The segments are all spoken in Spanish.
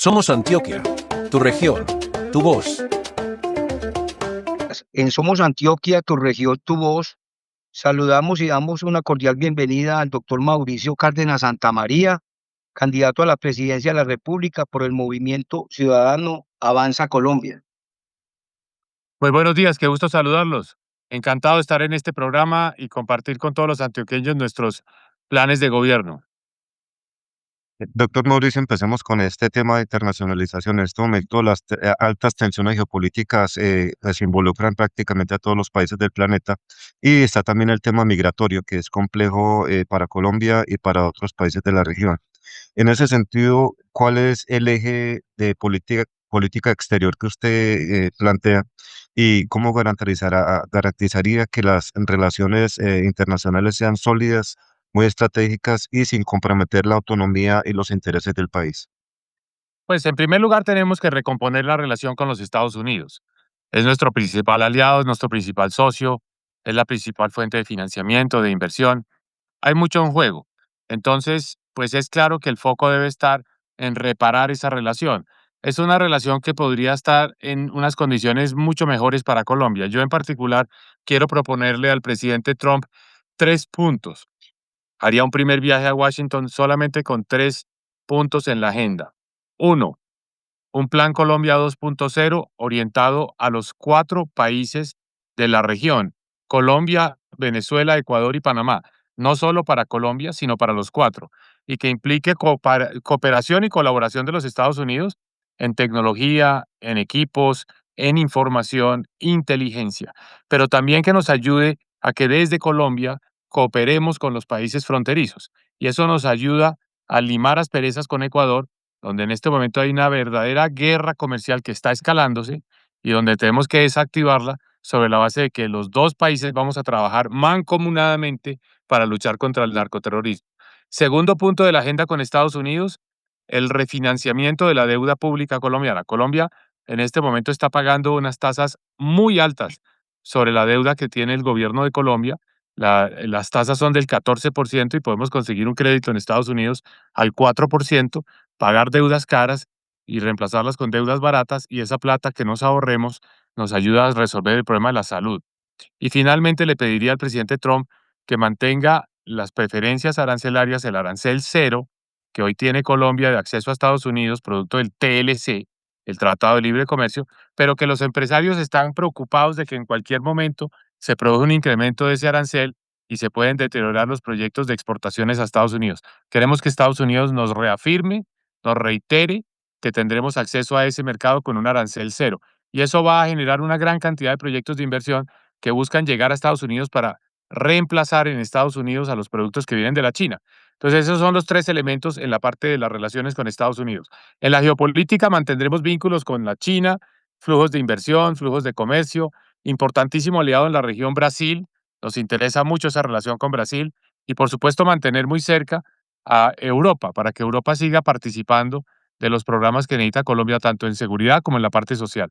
Somos Antioquia, tu región, tu voz. En Somos Antioquia, tu región, tu voz, saludamos y damos una cordial bienvenida al doctor Mauricio Cárdenas Santamaría, candidato a la presidencia de la República por el Movimiento Ciudadano Avanza Colombia. Pues buenos días, qué gusto saludarlos. Encantado de estar en este programa y compartir con todos los antioqueños nuestros planes de gobierno. Doctor Mauricio, empecemos con este tema de internacionalización. En este momento, las altas tensiones geopolíticas pues, involucran prácticamente a todos los países del planeta y está también el tema migratorio, que es complejo para Colombia y para otros países de la región. En ese sentido, ¿cuál es el eje de política exterior que usted plantea y cómo garantizaría que las relaciones internacionales sean sólidas, muy estratégicas y sin comprometer la autonomía y los intereses del país? Pues en primer lugar tenemos que recomponer la relación con los Estados Unidos. Es nuestro principal aliado, es nuestro principal socio, es la principal fuente de financiamiento, de inversión. Hay mucho en juego. Entonces, pues es claro que el foco debe estar en reparar esa relación. Es una relación que podría estar en unas condiciones mucho mejores para Colombia. Yo en particular quiero proponerle al presidente Trump 3 puntos. Haría un primer viaje a Washington solamente con 3 puntos en la agenda. Uno, un plan Colombia 2.0 orientado a los 4 países de la región: Colombia, Venezuela, Ecuador y Panamá. No solo para Colombia, sino para los 4. Y que implique cooperación y colaboración de los Estados Unidos en tecnología, en equipos, en información, inteligencia. Pero también que nos ayude a que desde Colombia cooperemos con los países fronterizos. Y eso nos ayuda a limar asperezas con Ecuador, donde en este momento hay una verdadera guerra comercial que está escalándose y donde tenemos que desactivarla sobre la base de que los 2 países vamos a trabajar mancomunadamente para luchar contra el narcoterrorismo. Segundo punto de la agenda con Estados Unidos, el refinanciamiento de la deuda pública colombiana. Colombia en este momento está pagando unas tasas muy altas sobre la deuda que tiene el gobierno de Colombia. Las tasas son del 14% y podemos conseguir un crédito en Estados Unidos al 4%, pagar deudas caras y reemplazarlas con deudas baratas, y esa plata que nos ahorremos nos ayuda a resolver el problema de la salud. Y finalmente le pediría al presidente Trump que mantenga las preferencias arancelarias, el arancel cero que hoy tiene Colombia de acceso a Estados Unidos, producto del TLC, el Tratado de Libre Comercio, pero que los empresarios están preocupados de que en cualquier momento se produce un incremento de ese arancel y se pueden deteriorar los proyectos de exportaciones a Estados Unidos. Queremos que Estados Unidos nos reafirme, nos reitere que tendremos acceso a ese mercado con un arancel cero. Y eso va a generar una gran cantidad de proyectos de inversión que buscan llegar a Estados Unidos para reemplazar en Estados Unidos a los productos que vienen de la China. Entonces, esos son los 3 elementos en la parte de las relaciones con Estados Unidos. En la geopolítica mantendremos vínculos con la China, flujos de inversión, flujos de comercio, importantísimo aliado en la región Brasil. Nos interesa mucho esa relación con Brasil y, por supuesto, mantener muy cerca a Europa para que Europa siga participando de los programas que necesita Colombia, tanto en seguridad como en la parte social.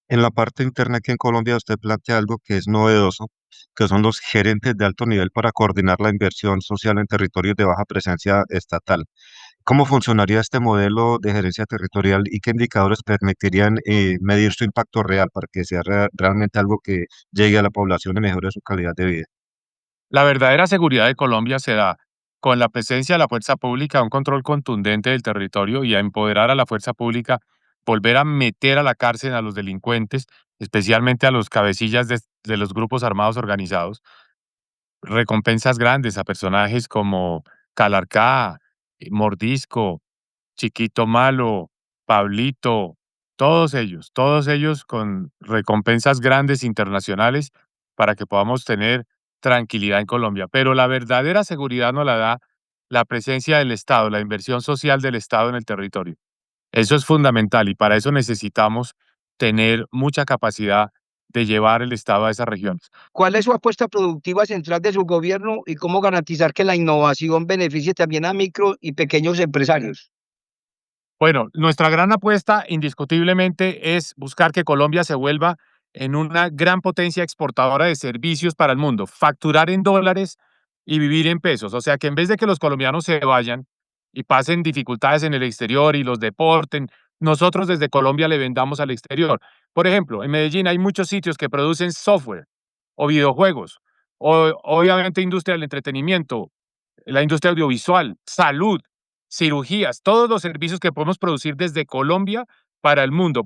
En la parte interna aquí en Colombia, usted plantea algo que es novedoso, que son los gerentes de alto nivel para coordinar la inversión social en territorios de baja presencia estatal. ¿Cómo funcionaría este modelo de gerencia territorial y qué indicadores permitirían medir su impacto real para que sea realmente algo que llegue a la población y mejore su calidad de vida? La verdadera seguridad de Colombia se da con la presencia de la fuerza pública, un control contundente del territorio y a empoderar a la fuerza pública, volver a meter a la cárcel a los delincuentes, especialmente a los cabecillas de los grupos armados organizados, recompensas grandes a personajes como Calarcá, Mordisco, Chiquito Malo, Pablito, todos ellos con recompensas grandes internacionales para que podamos tener tranquilidad en Colombia. Pero la verdadera seguridad nos la da la presencia del Estado, la inversión social del Estado en el territorio. Eso es fundamental y para eso necesitamos tener mucha capacidad de llevar el Estado a esas regiones. ¿Cuál es su apuesta productiva central de su gobierno y cómo garantizar que la innovación beneficie también a micro y pequeños empresarios? Bueno, nuestra gran apuesta indiscutiblemente es buscar que Colombia se vuelva en una gran potencia exportadora de servicios para el mundo, facturar en dólares y vivir en pesos. O sea, que en vez de que los colombianos se vayan y pasen dificultades en el exterior y los deporten, nosotros desde Colombia le vendamos al exterior. Por ejemplo, en Medellín hay muchos sitios que producen software o videojuegos, o obviamente industria del entretenimiento, la industria audiovisual, salud, cirugías, todos los servicios que podemos producir desde Colombia para el mundo,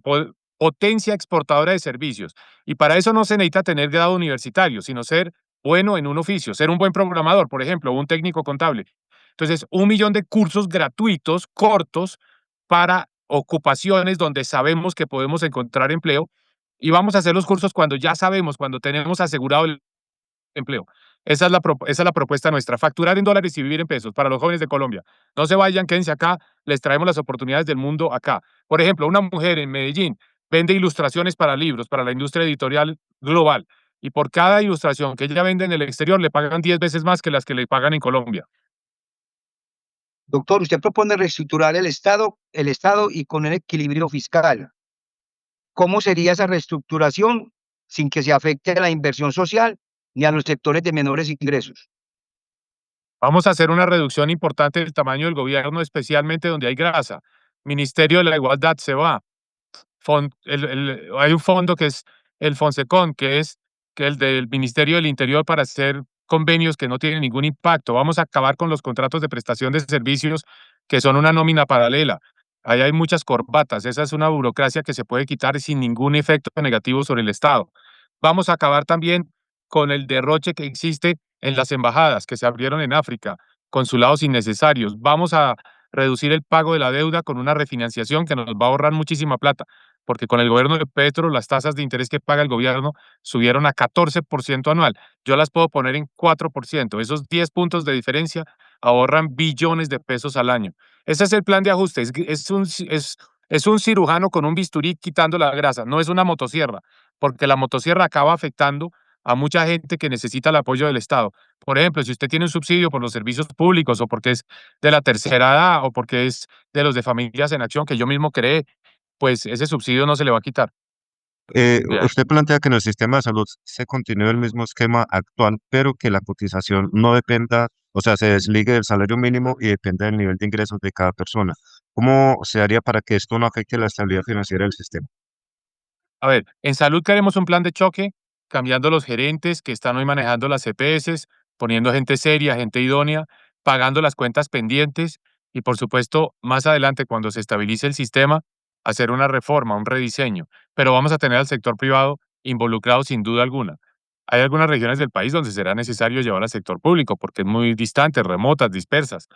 potencia exportadora de servicios. Y para eso no se necesita tener grado universitario, sino ser bueno en un oficio, ser un buen programador, por ejemplo, un técnico contable. Entonces, 1 millón de cursos gratuitos, cortos, para ocupaciones donde sabemos que podemos encontrar empleo, y vamos a hacer los cursos cuando ya sabemos, cuando tenemos asegurado el empleo. Esa es la propuesta nuestra, facturar en dólares y vivir en pesos para los jóvenes de Colombia. No se vayan, quédense acá, les traemos las oportunidades del mundo acá. Por ejemplo, una mujer en Medellín vende ilustraciones para libros, para la industria editorial global, y por cada ilustración que ella vende en el exterior le pagan 10 veces más que las que le pagan en Colombia. Doctor, usted propone reestructurar el Estado y con un equilibrio fiscal. ¿Cómo sería esa reestructuración sin que se afecte a la inversión social ni a los sectores de menores ingresos? Vamos a hacer una reducción importante del tamaño del gobierno, especialmente donde hay grasa. Ministerio de la Igualdad se va. Hay un fondo que es el Fonsecon, que es el del Ministerio del Interior, para hacer convenios que no tienen ningún impacto. Vamos a acabar con los contratos de prestación de servicios que son una nómina paralela. Ahí hay muchas corbatas. Esa es una burocracia que se puede quitar sin ningún efecto negativo sobre el Estado. Vamos a acabar también con el derroche que existe en las embajadas que se abrieron en África, consulados innecesarios. Vamos a reducir el pago de la deuda con una refinanciación que nos va a ahorrar muchísima plata, porque con el gobierno de Petro las tasas de interés que paga el gobierno subieron a 14% anual. Yo las puedo poner en 4%. Esos 10 puntos de diferencia ahorran billones de pesos al año. Ese es el plan de ajuste. Es un cirujano con un bisturí quitando la grasa, no es una motosierra, porque la motosierra acaba afectando a mucha gente que necesita el apoyo del Estado. Por ejemplo, si usted tiene un subsidio por los servicios públicos, o porque es de la tercera edad, o porque es de los de Familias en Acción que yo mismo creé, pues ese subsidio no se le va a quitar. Bien. Usted plantea que en el sistema de salud se continúe el mismo esquema actual, pero que la cotización no dependa, o sea, se desligue del salario mínimo y dependa del nivel de ingresos de cada persona. ¿Cómo se haría para que esto no afecte la estabilidad financiera del sistema? A ver, en salud queremos un plan de choque, cambiando los gerentes que están hoy manejando las EPS, poniendo gente seria, gente idónea, pagando las cuentas pendientes, y por supuesto, más adelante, cuando se estabilice el sistema, hacer una reforma, un rediseño. Pero vamos a tener al sector privado involucrado sin duda alguna. Hay algunas regiones del país donde será necesario llevar al sector público porque es muy distante, remotas, dispersas.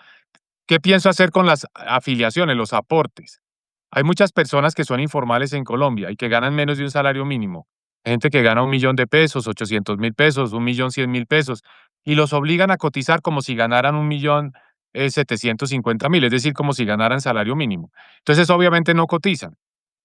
¿Qué pienso hacer con las afiliaciones, los aportes? Hay muchas personas que son informales en Colombia y que ganan menos de un salario mínimo. Gente que gana 1 millón de pesos, 800.000 pesos, 1.100.000 pesos, y los obligan a cotizar como si ganaran 1.750.000, es decir, como si ganaran salario mínimo. Entonces, obviamente no cotizan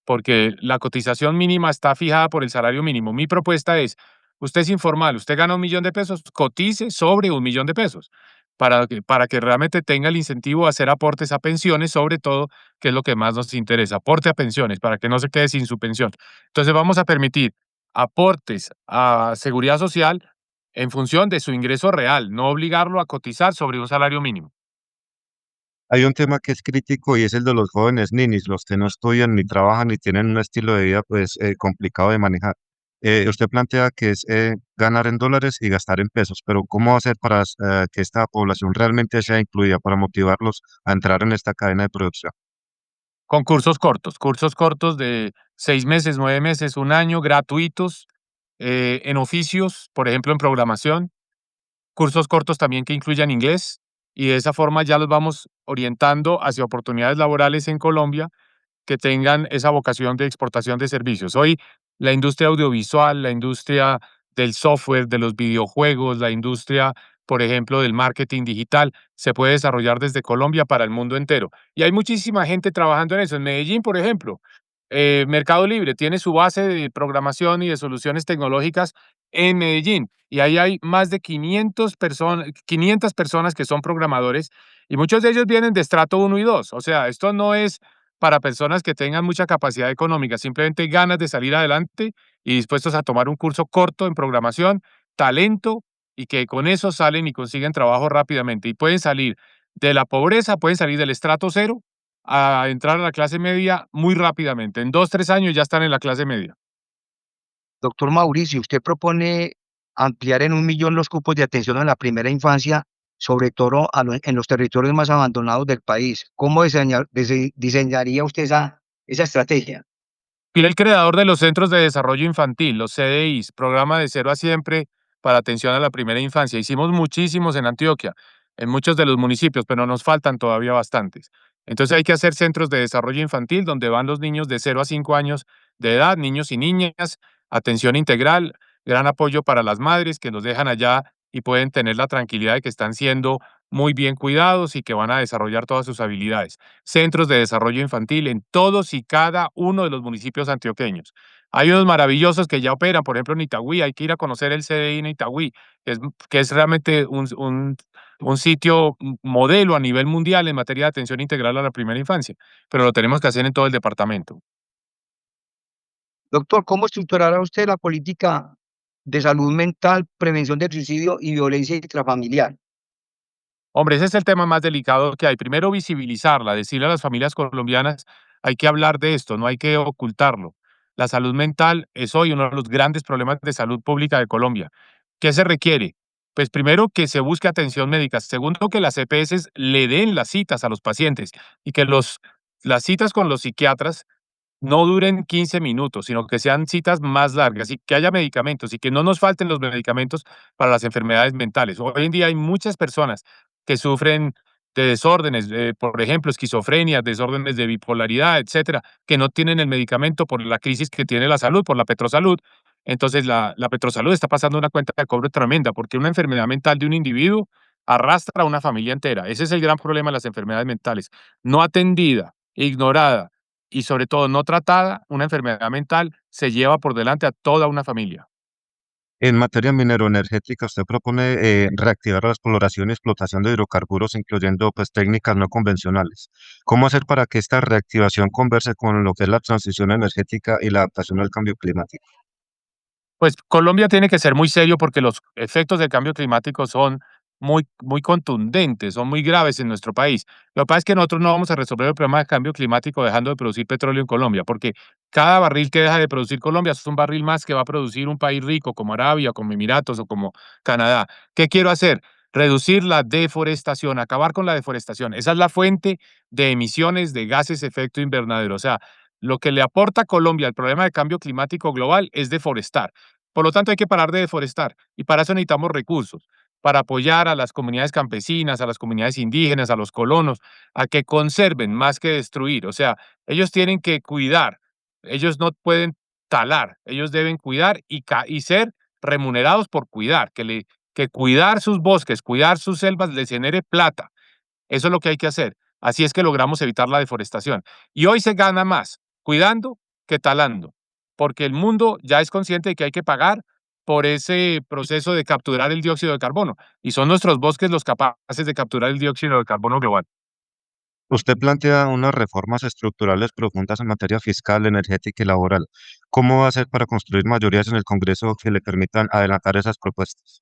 porque la cotización mínima está fijada por el salario mínimo. Mi propuesta es, usted es informal, usted gana 1 millón de pesos, cotice sobre 1 millón de pesos, para que realmente tenga el incentivo a hacer aportes a pensiones, sobre todo, que es lo que más nos interesa, aporte a pensiones, para que no se quede sin su pensión. Entonces vamos a permitir aportes a seguridad social en función de su ingreso real, no obligarlo a cotizar sobre un salario mínimo. Hay un tema que es crítico y es el de los jóvenes ninis, los que no estudian ni trabajan ni tienen un estilo de vida pues complicado de manejar. Usted plantea que es ganar en dólares y gastar en pesos, pero ¿cómo hacer para que esta población realmente sea incluida para motivarlos a entrar en esta cadena de producción? Con cursos cortos de 6 meses, 9 meses, un año, gratuitos, en oficios, por ejemplo, en programación, cursos cortos también que incluyan inglés, y de esa forma ya los vamos orientando hacia oportunidades laborales en Colombia que tengan esa vocación de exportación de servicios. Hoy la industria audiovisual, la industria del software, de los videojuegos, la industria, por ejemplo, del marketing digital, se puede desarrollar desde Colombia para el mundo entero. Y hay muchísima gente trabajando en eso. En Medellín, por ejemplo, Mercado Libre tiene su base de programación y de soluciones tecnológicas en Medellín. Y ahí hay más de 500 personas que son programadores, y muchos de ellos vienen de estrato 1 y 2. O sea, esto no es para personas que tengan mucha capacidad económica, simplemente ganas de salir adelante y dispuestos a tomar un curso corto en programación, talento, y que con eso salen y consiguen trabajo rápidamente. Y pueden salir de la pobreza, pueden salir del estrato cero a entrar a la clase media muy rápidamente. En 2, 3 años ya están en la clase media. Doctor Mauricio, usted propone ampliar en 1.000.000 los cupos de atención a la primera infancia, sobre todo en los territorios más abandonados del país. ¿Cómo diseñaría usted esa estrategia? Fui el creador de los Centros de Desarrollo Infantil, los CDIs, Programa de Cero a Siempre para atención a la primera infancia. Hicimos muchísimos en Antioquia, en muchos de los municipios, pero nos faltan todavía bastantes. Entonces hay que hacer centros de desarrollo infantil donde van los niños de 0 a 5 años de edad, niños y niñas, atención integral, gran apoyo para las madres que los dejan allá y pueden tener la tranquilidad de que están siendo muy bien cuidados y que van a desarrollar todas sus habilidades. Centros de desarrollo infantil en todos y cada uno de los municipios antioqueños. Hay unos maravillosos que ya operan, por ejemplo, en Itagüí. Hay que ir a conocer el CDI en Itagüí, que es realmente un sitio modelo a nivel mundial en materia de atención integral a la primera infancia, pero lo tenemos que hacer en todo el departamento. Doctor, ¿cómo estructurará usted la política de salud mental, prevención del suicidio y violencia intrafamiliar? Hombre, ese es el tema más delicado que hay. Primero, visibilizarla, decirle a las familias colombianas, hay que hablar de esto, no hay que ocultarlo. La salud mental es hoy uno de los grandes problemas de salud pública de Colombia. ¿Qué se requiere? Pues primero, que se busque atención médica. Segundo, que las EPS le den las citas a los pacientes y que las citas con los psiquiatras no duren 15 minutos, sino que sean citas más largas y que haya medicamentos y que no nos falten los medicamentos para las enfermedades mentales. Hoy en día hay muchas personas que sufren de desórdenes, por ejemplo, esquizofrenia, desórdenes de bipolaridad, etcétera, que no tienen el medicamento por la crisis que tiene la salud, por la Petrosalud. Entonces, la Petrosalud está pasando una cuenta de cobro tremenda porque una enfermedad mental de un individuo arrastra a una familia entera. Ese es el gran problema de las enfermedades mentales. No atendida, ignorada y sobre todo no tratada, una enfermedad mental se lleva por delante a toda una familia. En materia mineroenergética, usted propone reactivar la exploración y explotación de hidrocarburos, incluyendo pues técnicas no convencionales. ¿Cómo hacer para que esta reactivación converse con lo que es la transición energética y la adaptación al cambio climático? Pues Colombia tiene que ser muy serio porque los efectos del cambio climático son muy, muy contundentes, son muy graves en nuestro país. Lo que pasa es que nosotros no vamos a resolver el problema del cambio climático dejando de producir petróleo en Colombia, porque cada barril que deja de producir Colombia es un barril más que va a producir un país rico como Arabia, como Emiratos o como Canadá. ¿Qué quiero hacer? Reducir la deforestación, acabar con la deforestación. Esa es la fuente de emisiones de gases de efecto invernadero. O sea, lo que le aporta a Colombia al problema de cambio climático global es deforestar. Por lo tanto, hay que parar de deforestar y para eso necesitamos recursos, para apoyar a las comunidades campesinas, a las comunidades indígenas, a los colonos, a que conserven más que destruir. O sea, ellos tienen que cuidar, ellos no pueden talar, ellos deben cuidar y ser remunerados por cuidar, que cuidar sus bosques, cuidar sus selvas les genere plata. Eso es lo que hay que hacer. Así es que logramos evitar la deforestación. Y hoy se gana más cuidando que talando, porque el mundo ya es consciente de que hay que pagar por ese proceso de capturar el dióxido de carbono, y son nuestros bosques los capaces de capturar el dióxido de carbono global. Usted plantea unas reformas estructurales profundas en materia fiscal, energética y laboral. ¿Cómo va a hacer para construir mayorías en el Congreso que le permitan adelantar esas propuestas?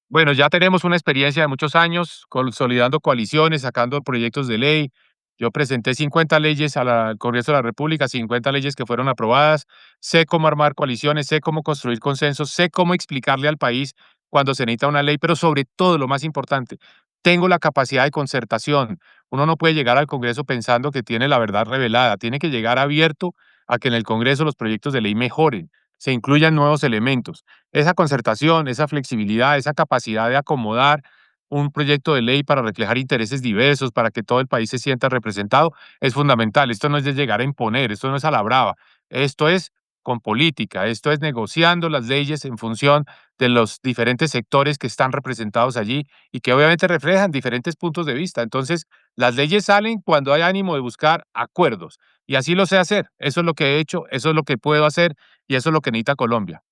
Bueno, ya tenemos una experiencia de muchos años consolidando coaliciones, sacando proyectos de ley. Yo presenté 50 leyes al Congreso de la República, 50 leyes que fueron aprobadas. Sé cómo armar coaliciones, sé cómo construir consensos, sé cómo explicarle al país cuando se necesita una ley, pero sobre todo, lo más importante, tengo la capacidad de concertación. Uno no puede llegar al Congreso pensando que tiene la verdad revelada, tiene que llegar abierto a que en el Congreso los proyectos de ley mejoren, se incluyan nuevos elementos. Esa concertación, esa flexibilidad, esa capacidad de acomodar un proyecto de ley para reflejar intereses diversos, para que todo el país se sienta representado, es fundamental. Esto no es de llegar a imponer, esto no es a la brava, esto es con política, esto es negociando las leyes en función de los diferentes sectores que están representados allí y que obviamente reflejan diferentes puntos de vista. Entonces, las leyes salen cuando hay ánimo de buscar acuerdos y así lo sé hacer. Eso es lo que he hecho, eso es lo que puedo hacer y eso es lo que necesita Colombia.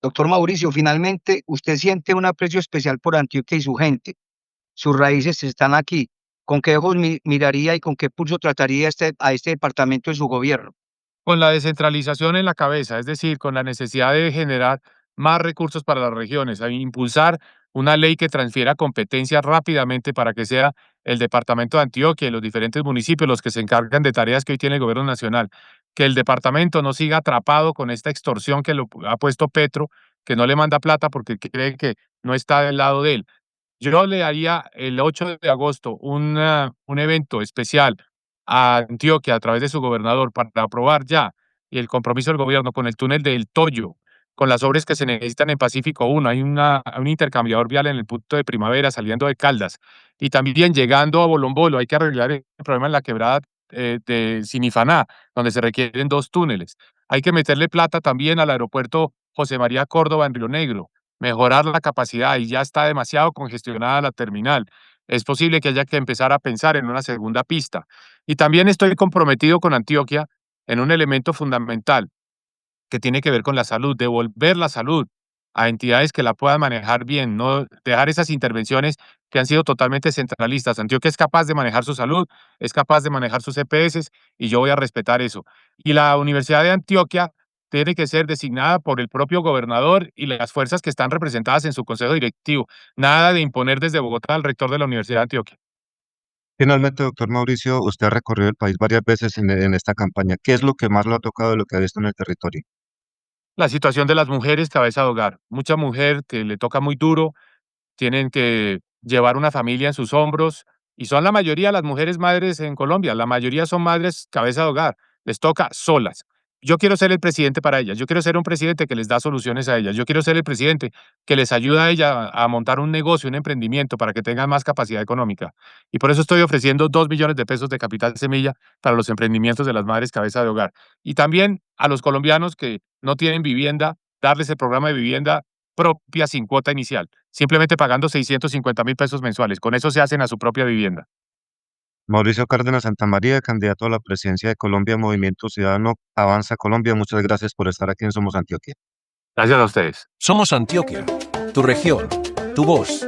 Doctor Mauricio, finalmente, usted siente un aprecio especial por Antioquia y su gente. Sus raíces están aquí. ¿Con qué ojos miraría y con qué pulso trataría a este departamento de su gobierno? Con la descentralización en la cabeza, es decir, con la necesidad de generar más recursos para las regiones, a impulsar una ley que transfiera competencias rápidamente para que sea el departamento de Antioquia y los diferentes municipios los que se encargan de tareas que hoy tiene el gobierno nacional. Que el departamento no siga atrapado con esta extorsión que lo ha puesto Petro, que no le manda plata porque cree que no está del lado de él. Yo le haría el 8 de agosto un evento especial a Antioquia a través de su gobernador para aprobar ya y el compromiso del gobierno con el túnel del Toyo, con las obras que se necesitan en Pacífico 1. Hay un intercambiador vial en el punto de Primavera saliendo de Caldas y también llegando a Bolombolo. Hay que arreglar el problema en la quebrada de Sinifaná, donde se requieren 2 túneles. Hay que meterle plata también al aeropuerto José María Córdoba en Río Negro, mejorar la capacidad y ya está demasiado congestionada la terminal. Es posible que haya que empezar a pensar en una segunda pista. Y también estoy comprometido con Antioquia en un elemento fundamental que tiene que ver con la salud, devolver la salud a entidades que la puedan manejar bien, no dejar esas intervenciones que han sido totalmente centralistas. Antioquia es capaz de manejar su salud, es capaz de manejar sus EPS y yo voy a respetar eso. Y la Universidad de Antioquia tiene que ser designada por el propio gobernador y las fuerzas que están representadas en su consejo directivo. Nada de imponer desde Bogotá al rector de la Universidad de Antioquia. Finalmente, doctor Mauricio, usted ha recorrido el país varias veces en esta campaña. ¿Qué es lo que más lo ha tocado de lo que ha visto en el territorio? La situación de las mujeres cabeza de hogar. Mucha mujer que le toca muy duro, tienen que llevar una familia en sus hombros y son la mayoría las mujeres madres en Colombia, la mayoría son madres cabeza de hogar, les toca solas. Yo quiero ser el presidente para ellas, yo quiero ser un presidente que les da soluciones a ellas, yo quiero ser el presidente que les ayuda a ella a montar un negocio, un emprendimiento para que tengan más capacidad económica. Y por eso estoy ofreciendo 2 millones de pesos de capital semilla para los emprendimientos de las madres cabeza de hogar. Y también a los colombianos que no tienen vivienda, darles el programa de vivienda propia sin cuota inicial, simplemente pagando 650.000 pesos mensuales. Con eso se hacen a su propia vivienda. Mauricio Cárdenas Santamaría, candidato a la presidencia de Colombia, Movimiento Ciudadano Avanza Colombia. Muchas gracias por estar aquí en Somos Antioquia. Gracias a ustedes. Somos Antioquia, tu región, tu voz.